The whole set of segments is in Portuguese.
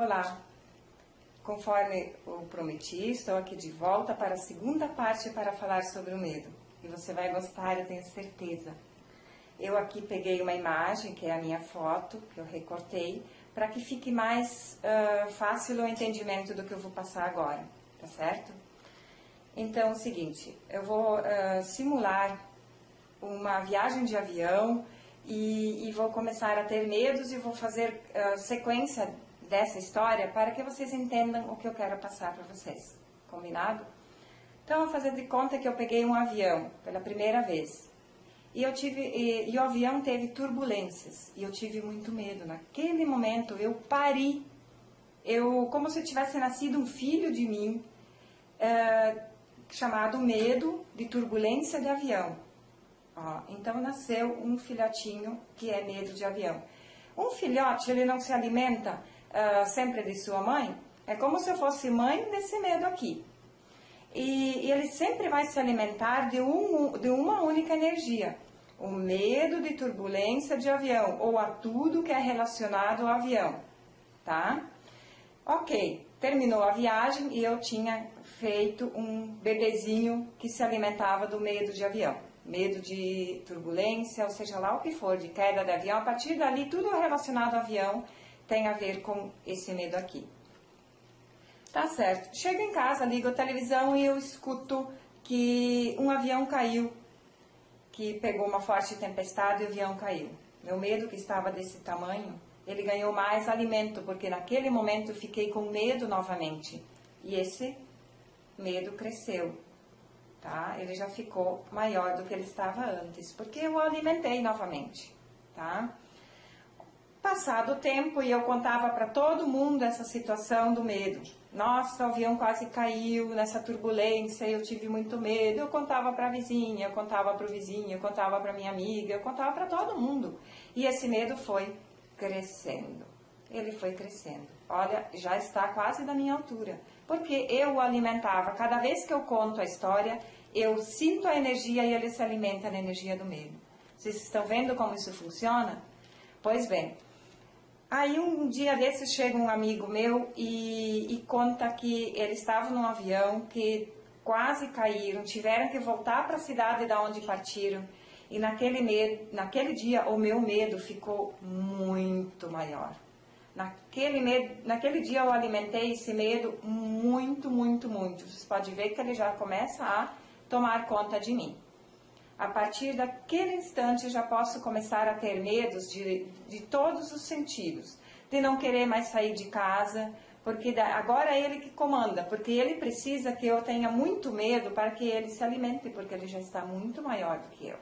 Olá, conforme eu prometi, estou aqui de volta para a segunda parte para falar sobre o medo. E você vai gostar, eu tenho certeza. Eu aqui peguei uma imagem, que é a minha foto, que eu recortei, para que fique mais fácil o entendimento do que eu vou passar agora, tá certo? Então, é o seguinte, eu vou simular uma viagem de avião e vou começar a ter medos e vou fazer sequência dessa história para que vocês entendam o que eu quero passar para vocês. Combinado? Então, eu vou fazer de conta que eu peguei um avião pela primeira vez. E o avião teve turbulências. E eu tive muito medo. Naquele momento, eu pari. Como se tivesse nascido um filho de mim, chamado medo de turbulência de avião. Então, nasceu um filhotinho que é medo de avião. Um filhote, ele não se alimenta sempre de sua mãe. É como se eu fosse mãe desse medo aqui. E ele sempre vai se alimentar de uma única energia. O medo de turbulência de avião, ou a tudo que é relacionado ao avião. Tá? Ok, terminou a viagem e eu tinha feito um bebezinho que se alimentava do medo de avião. Medo de turbulência, ou seja lá o que for, de queda de avião. A partir dali, tudo relacionado ao avião tem a ver com esse medo aqui. Tá certo. Chego em casa, ligo a televisão e eu escuto que um avião caiu, que pegou uma forte tempestade e o avião caiu. Meu medo, que estava desse tamanho, ele ganhou mais alimento, porque naquele momento eu fiquei com medo novamente. E esse medo cresceu, tá? Ele já ficou maior do que ele estava antes, porque eu o alimentei novamente, tá? Passado o tempo, e eu contava para todo mundo essa situação do medo. Nossa, o avião quase caiu nessa turbulência, eu tive muito medo. Eu contava para a vizinha, eu contava para o vizinho, eu contava para minha amiga, eu contava para todo mundo. E esse medo foi crescendo. Ele foi crescendo. Olha, já está quase da minha altura. Porque eu o alimentava. Cada vez que eu conto a história, eu sinto a energia e ele se alimenta na energia do medo. Vocês estão vendo como isso funciona? Pois bem. Aí um dia desses chega um amigo meu e conta que ele estava num avião que quase caíram, tiveram que voltar para a cidade da onde partiram. E naquele dia o meu medo ficou muito maior. Naquele dia eu alimentei esse medo muito, muito, muito. Vocês podem ver que ele já começa a tomar conta de mim. A partir daquele instante eu já posso começar a ter medos de todos os sentidos. De não querer mais sair de casa, porque agora é ele que comanda, porque ele precisa que eu tenha muito medo para que ele se alimente, porque ele já está muito maior do que eu.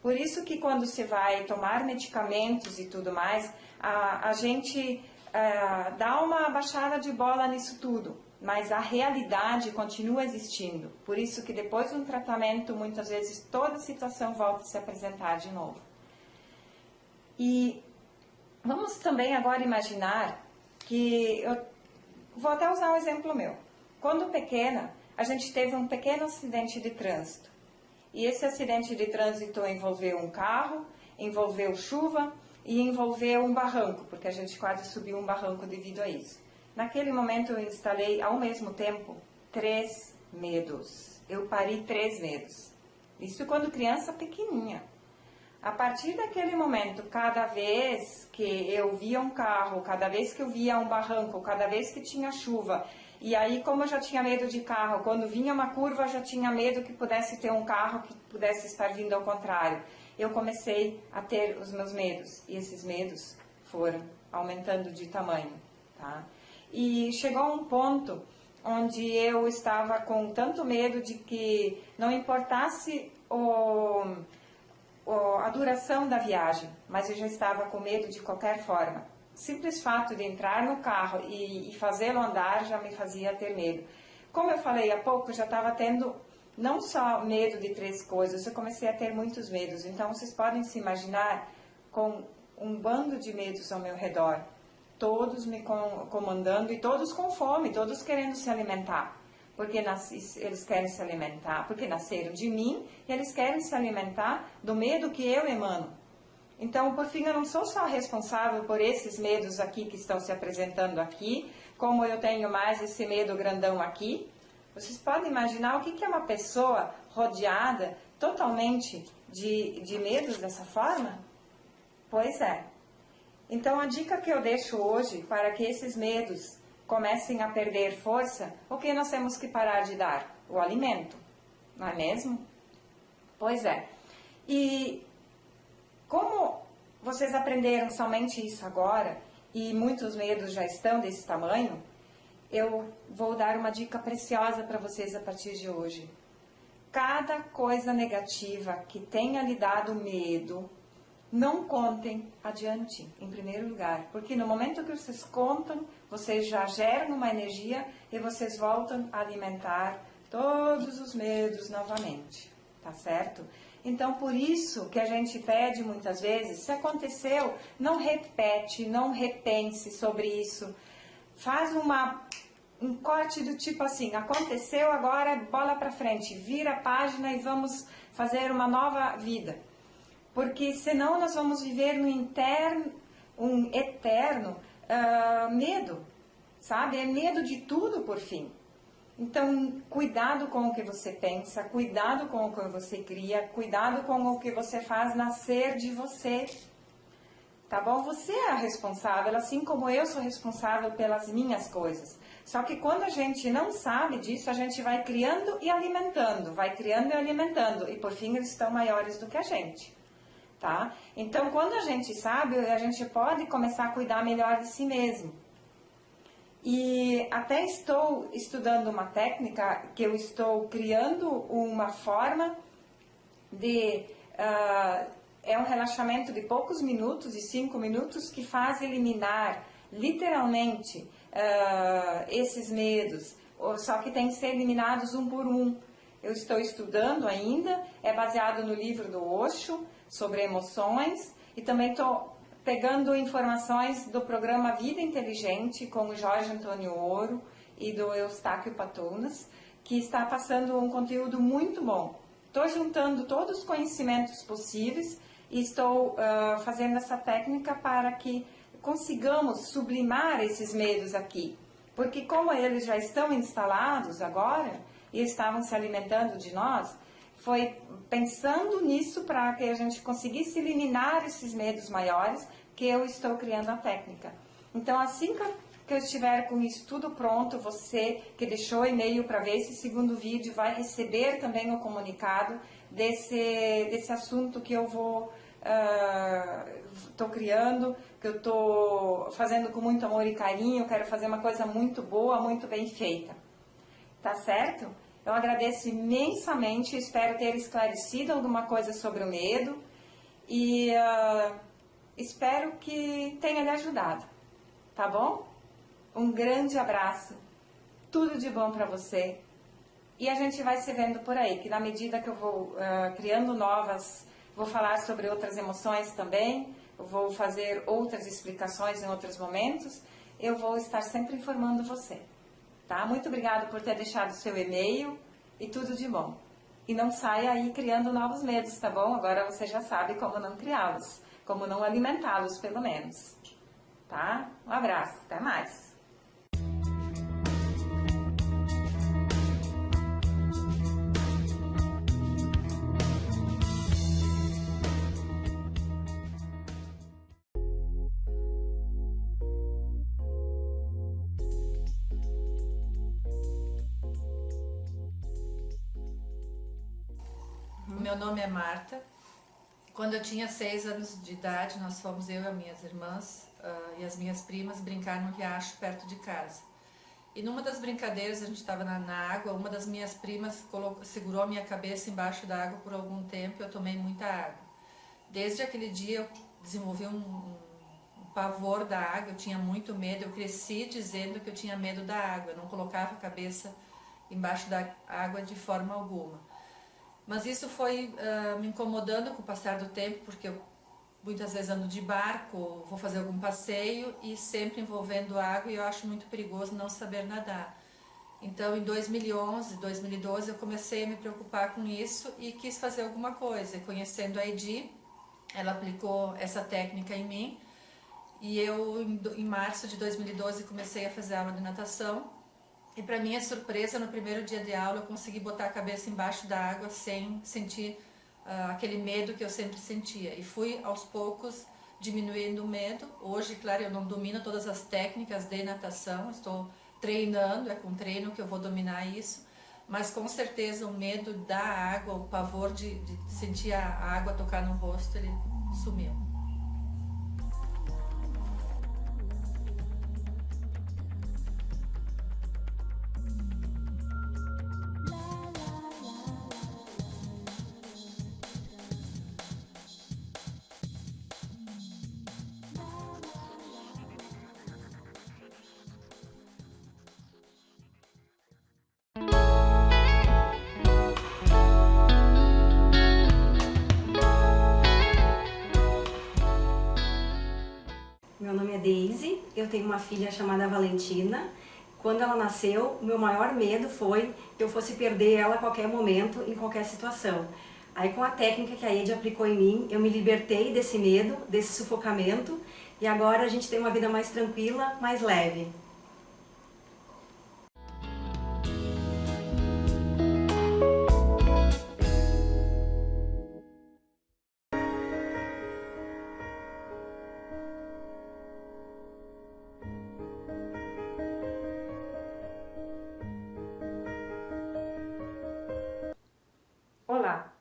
Por isso que quando se vai tomar medicamentos e tudo mais, a gente dá uma baixada de bola nisso tudo. Mas a realidade continua existindo. Por isso que depois de um tratamento, muitas vezes toda a situação volta a se apresentar de novo. E vamos também agora imaginar que... Eu vou até usar um exemplo meu. Quando pequena, a gente teve um pequeno acidente de trânsito. E esse acidente de trânsito envolveu um carro, envolveu chuva e envolveu um barranco, porque a gente quase subiu um barranco devido a isso. Naquele momento eu instalei ao mesmo tempo 3 medos. Eu pari 3 medos. Isso quando criança pequenininha. A partir daquele momento, cada vez que eu via um carro, cada vez que eu via um barranco, cada vez que tinha chuva, e aí como eu já tinha medo de carro, quando vinha uma curva eu já tinha medo que pudesse ter um carro que pudesse estar vindo ao contrário. Eu comecei a ter os meus medos, e esses medos foram aumentando de tamanho, tá? E chegou a um ponto onde eu estava com tanto medo de que não importasse a duração da viagem, mas eu já estava com medo de qualquer forma. O simples fato de entrar no carro e fazê-lo andar já me fazia ter medo. Como eu falei há pouco, eu já estava tendo não só medo de 3 coisas, eu comecei a ter muitos medos. Então vocês podem se imaginar com um bando de medos ao meu redor. Todos me comandando e todos com fome, todos querendo se alimentar. Porque eles querem se alimentar, porque nasceram de mim e eles querem se alimentar do medo que eu emano. Então, por fim, eu não sou só responsável por esses medos aqui que estão se apresentando aqui, como eu tenho mais esse medo grandão aqui. Vocês podem imaginar o que é uma pessoa rodeada totalmente de medos dessa forma? Pois é. Então, a dica que eu deixo hoje para que esses medos comecem a perder força, o que nós temos que parar de dar? O alimento, não é mesmo? Pois é. E como vocês aprenderam somente isso agora, e muitos medos já estão desse tamanho, eu vou dar uma dica preciosa para vocês a partir de hoje. Cada coisa negativa que tenha lhe dado medo, não contem adiante, em primeiro lugar. Porque no momento que vocês contam, vocês já geram uma energia e vocês voltam a alimentar todos os medos novamente. Tá certo? Então, por isso que a gente pede muitas vezes, se aconteceu, não repete, não repense sobre isso. Faz um corte do tipo assim, aconteceu, agora bola para frente, vira a página e vamos fazer uma nova vida. Porque senão nós vamos viver um eterno medo, sabe? É medo de tudo por fim. Então, cuidado com o que você pensa, cuidado com o que você cria, cuidado com o que você faz nascer de você. Tá bom? Você é a responsável, assim como eu sou responsável pelas minhas coisas. Só que quando a gente não sabe disso, a gente vai criando e alimentando, vai criando e alimentando, e por fim eles estão maiores do que a gente. Tá? Então, quando a gente sabe, a gente pode começar a cuidar melhor de si mesmo. E até estou estudando uma técnica que eu estou criando uma forma de... é um relaxamento de poucos minutos, de 5 minutos, que faz eliminar literalmente esses medos, só que tem que ser eliminados um por um. Eu estou estudando ainda, é baseado no livro do Osho, sobre emoções, e também estou pegando informações do programa Vida Inteligente com o Jorge Antônio Ouro e do Eustáquio Patonas, que está passando um conteúdo muito bom. Estou juntando todos os conhecimentos possíveis e estou fazendo essa técnica para que consigamos sublimar esses medos aqui. Porque como eles já estão instalados agora e estavam se alimentando de nós, foi pensando nisso para que a gente conseguisse eliminar esses medos maiores que eu estou criando a técnica. Então, assim que eu estiver com isso tudo pronto, você que deixou e-mail para ver esse segundo vídeo vai receber também o comunicado desse assunto que eu estou criando, que eu estou fazendo com muito amor e carinho, quero fazer uma coisa muito boa, muito bem feita. Tá certo? Eu agradeço imensamente, espero ter esclarecido alguma coisa sobre o medo e espero que tenha lhe ajudado, tá bom? Um grande abraço, tudo de bom para você e a gente vai se vendo por aí, que na medida que eu vou criando novas, vou falar sobre outras emoções também, eu vou fazer outras explicações em outros momentos, eu vou estar sempre informando você. Tá? Muito obrigado por ter deixado seu e-mail e tudo de bom. E não saia aí criando novos medos, tá bom? Agora você já sabe como não criá-los, como não alimentá-los, pelo menos. Tá? Um abraço, até mais. Meu nome é Marta. Quando eu tinha 6 anos de idade, nós fomos, eu e as minhas irmãs e as minhas primas, brincar no riacho perto de casa. E numa das brincadeiras, a gente estava na água, uma das minhas primas segurou a minha cabeça embaixo da água por algum tempo e eu tomei muita água. Desde aquele dia eu desenvolvi um pavor da água, eu tinha muito medo, eu cresci dizendo que eu tinha medo da água, eu não colocava a cabeça embaixo da água de forma alguma. Mas isso foi me incomodando com o passar do tempo, porque eu muitas vezes ando de barco, vou fazer algum passeio e sempre envolvendo água e eu acho muito perigoso não saber nadar. Então em 2011, 2012 eu comecei a me preocupar com isso e quis fazer alguma coisa. E conhecendo a Edi, ela aplicou essa técnica em mim e eu, em março de 2012, comecei a fazer aula de natação. E para minha surpresa, no primeiro dia de aula, eu consegui botar a cabeça embaixo da água sem sentir aquele medo que eu sempre sentia. E fui, aos poucos, diminuindo o medo. Hoje, claro, eu não domino todas as técnicas de natação, estou treinando, é com treino que eu vou dominar isso. Mas com certeza o medo da água, o pavor de sentir a água tocar no rosto, ele sumiu. Meu nome é Deise, eu tenho uma filha chamada Valentina. Quando ela nasceu, o meu maior medo foi que eu fosse perder ela a qualquer momento, em qualquer situação. Aí com a técnica que a Ede aplicou em mim, eu me libertei desse medo, desse sufocamento, e agora a gente tem uma vida mais tranquila, mais leve. Olá,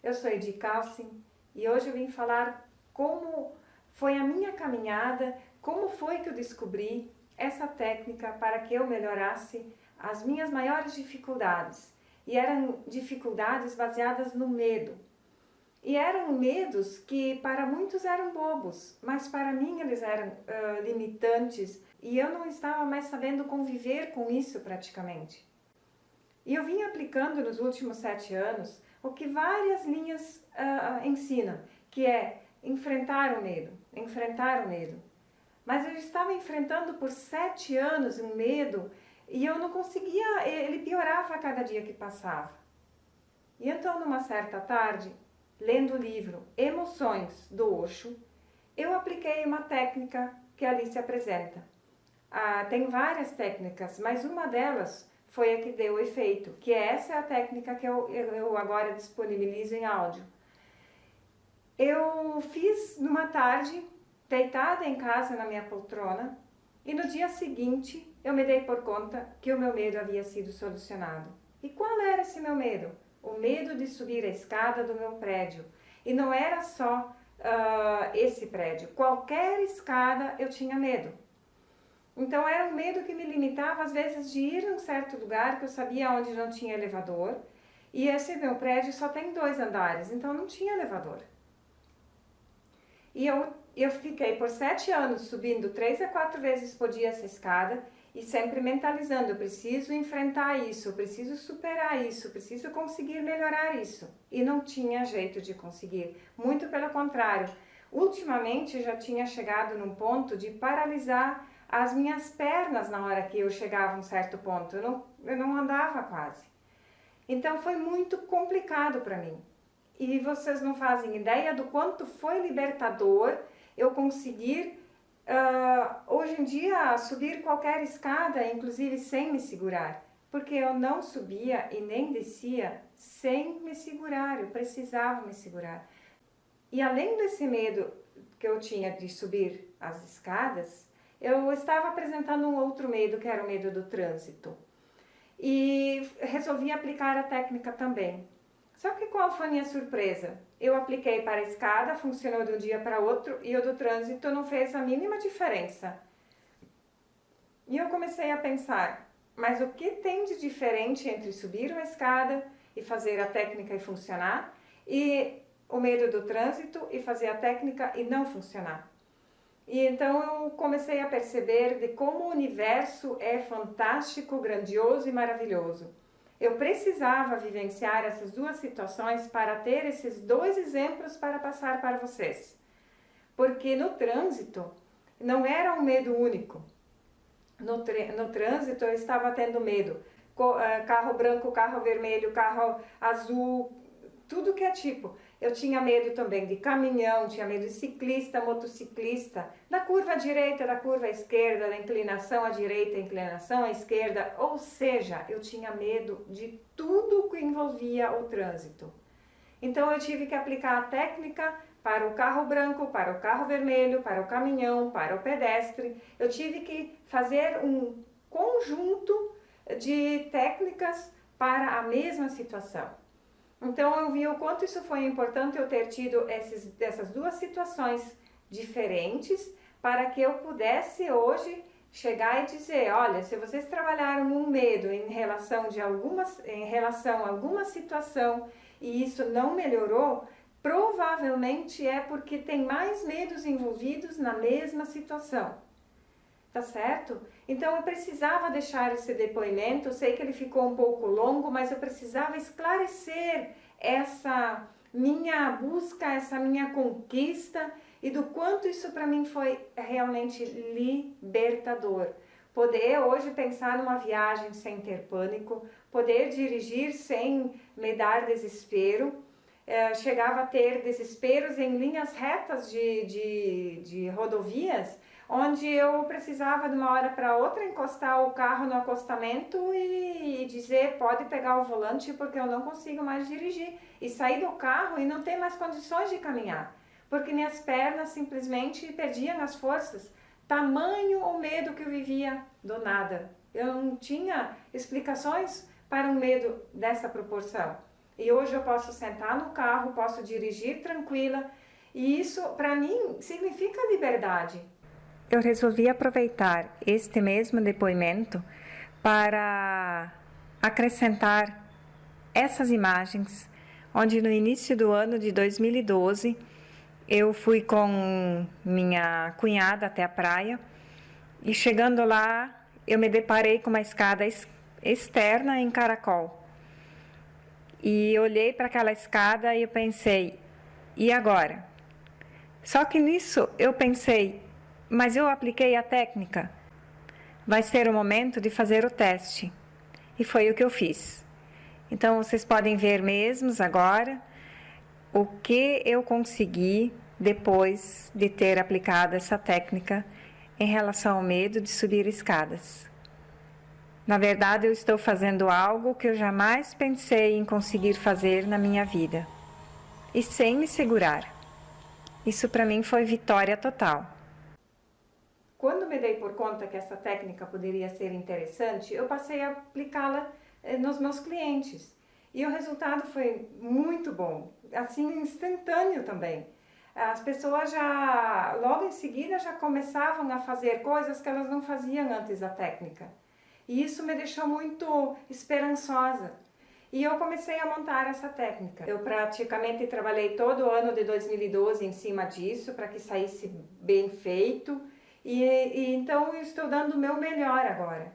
eu sou Edi Calcin e hoje eu vim falar como foi a minha caminhada, como foi que eu descobri essa técnica para que eu melhorasse as minhas maiores dificuldades. E eram dificuldades baseadas no medo. E eram medos que para muitos eram bobos, mas para mim eles eram limitantes e eu não estava mais sabendo conviver com isso praticamente. E eu vim aplicando nos últimos 7 anos o que várias linhas ensinam, que é enfrentar o medo, enfrentar o medo. Mas eu estava enfrentando por 7 anos um medo e eu não conseguia, ele piorava a cada dia que passava. E então, numa certa tarde, lendo o livro Emoções, do Osho, eu apliquei uma técnica que ali se apresenta. Tem várias técnicas, mas uma delas foi a que deu efeito, que essa é a técnica que eu agora disponibilizo em áudio. Eu fiz numa tarde, deitada em casa na minha poltrona, e no dia seguinte eu me dei por conta que o meu medo havia sido solucionado. E qual era esse meu medo? O medo de subir a escada do meu prédio. E não era só esse prédio, qualquer escada eu tinha medo. Então era um medo que me limitava às vezes de ir em um certo lugar que eu sabia onde não tinha elevador, e esse meu prédio só tem 2 andares, então não tinha elevador. E eu fiquei por 7 anos subindo 3 a 4 vezes por dia essa escada e sempre mentalizando, eu preciso enfrentar isso, eu preciso superar isso, eu preciso conseguir melhorar isso. E não tinha jeito de conseguir, muito pelo contrário. Ultimamente já tinha chegado num ponto de paralisar as minhas pernas na hora que eu chegava a um certo ponto, eu não andava quase. Então foi muito complicado para mim. E vocês não fazem ideia do quanto foi libertador eu conseguir, hoje em dia, subir qualquer escada, inclusive sem me segurar. Porque eu não subia e nem descia sem me segurar, eu precisava me segurar. E além desse medo que eu tinha de subir as escadas, eu estava apresentando um outro medo, que era o medo do trânsito. E resolvi aplicar a técnica também. Só que qual foi a minha surpresa? Eu apliquei para a escada, funcionou de um dia para outro, e o do trânsito não fez a mínima diferença. E eu comecei a pensar, mas o que tem de diferente entre subir uma escada e fazer a técnica e funcionar, e o medo do trânsito e fazer a técnica e não funcionar? E então eu comecei a perceber de como o universo é fantástico, grandioso e maravilhoso. Eu precisava vivenciar essas 2 situações para ter esses 2 exemplos para passar para vocês. Porque no trânsito não era um medo único. No trânsito eu estava tendo medo. Carro branco, carro vermelho, carro azul, tudo que é tipo. Eu tinha medo também de caminhão, tinha medo de ciclista, motociclista, da curva à direita, da curva à esquerda, da inclinação à direita, inclinação à esquerda, ou seja, eu tinha medo de tudo que envolvia o trânsito. Então eu tive que aplicar a técnica para o carro branco, para o carro vermelho, para o caminhão, para o pedestre. Eu tive que fazer um conjunto de técnicas para a mesma situação. Então eu vi o quanto isso foi importante eu ter tido essas duas situações diferentes para que eu pudesse hoje chegar e dizer, olha, se vocês trabalharam um medo em relação a alguma situação e isso não melhorou, provavelmente é porque tem mais medos envolvidos na mesma situação. Tá certo? Então eu precisava deixar esse depoimento, eu sei que ele ficou um pouco longo, mas eu precisava esclarecer essa minha busca, essa minha conquista e do quanto isso para mim foi realmente libertador. Poder hoje pensar numa viagem sem ter pânico, poder dirigir sem me dar desespero. Chegava a ter desesperos em linhas retas de rodovias, onde eu precisava de uma hora para outra encostar o carro no acostamento e dizer, pode pegar o volante porque eu não consigo mais dirigir. E sair do carro e não ter mais condições de caminhar, porque minhas pernas simplesmente perdiam as forças. Tamanho o medo que eu vivia do nada. Eu não tinha explicações para um medo dessa proporção. E hoje eu posso sentar no carro, posso dirigir tranquila, e isso para mim significa liberdade. Eu resolvi aproveitar este mesmo depoimento para acrescentar essas imagens, onde no início do ano de 2012 eu fui com minha cunhada até a praia e chegando lá eu me deparei com uma escada externa em caracol. E olhei para aquela escada e eu pensei, e agora? Só que nisso eu pensei, mas eu apliquei a técnica. Vai ser o momento de fazer o teste. E foi o que eu fiz. Então vocês podem ver mesmos agora o que eu consegui depois de ter aplicado essa técnica em relação ao medo de subir escadas. Na verdade, eu estou fazendo algo que eu jamais pensei em conseguir fazer na minha vida. E sem me segurar. Isso para mim foi vitória total. Quando me dei por conta que essa técnica poderia ser interessante, eu passei a aplicá-la nos meus clientes. E o resultado foi muito bom, assim instantâneo também. As pessoas logo em seguida, já começavam a fazer coisas que elas não faziam antes da técnica. E isso me deixou muito esperançosa. E eu comecei a montar essa técnica. Eu praticamente trabalhei todo o ano de 2012 em cima disso, para que saísse bem feito. E então eu estou dando o meu melhor agora.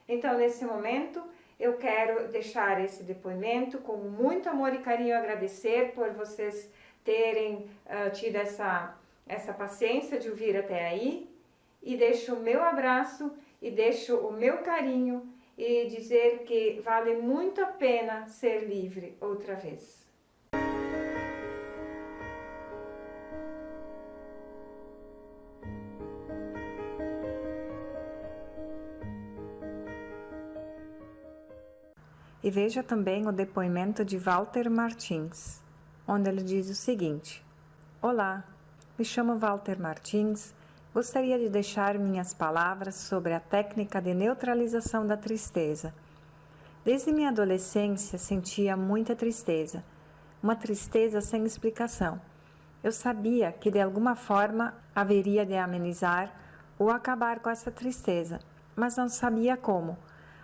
Então, nesse momento, eu quero deixar esse depoimento com muito amor e carinho, agradecer por vocês terem tido essa paciência de ouvir até aí. E deixo o meu abraço e deixo o meu carinho e dizer que vale muito a pena ser livre outra vez. E veja também o depoimento de Walter Martins, onde ele diz o seguinte: Olá, me chamo Walter Martins. Gostaria de deixar minhas palavras sobre a técnica de neutralização da tristeza. Desde minha adolescência sentia muita tristeza, uma tristeza sem explicação. Eu sabia que de alguma forma haveria de amenizar ou acabar com essa tristeza, mas não sabia como,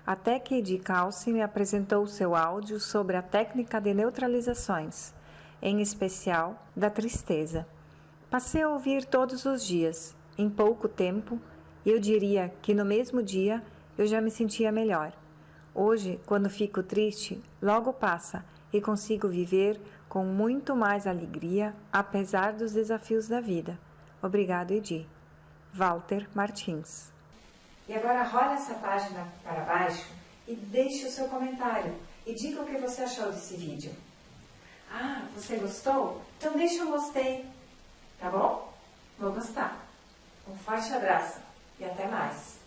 até que Edi Calci me apresentou seu áudio sobre a técnica de neutralizações, em especial da tristeza. Passei a ouvir todos os dias. Em pouco tempo, eu diria que no mesmo dia eu já me sentia melhor. Hoje, quando fico triste, logo passa e consigo viver com muito mais alegria, apesar dos desafios da vida. Obrigado, Edi. Walter Martins. E agora rola essa página para baixo e deixe o seu comentário e diga o que você achou desse vídeo. Ah, você gostou? Então deixa um gostei, tá bom? Vou gostar. Um forte abraço e até mais.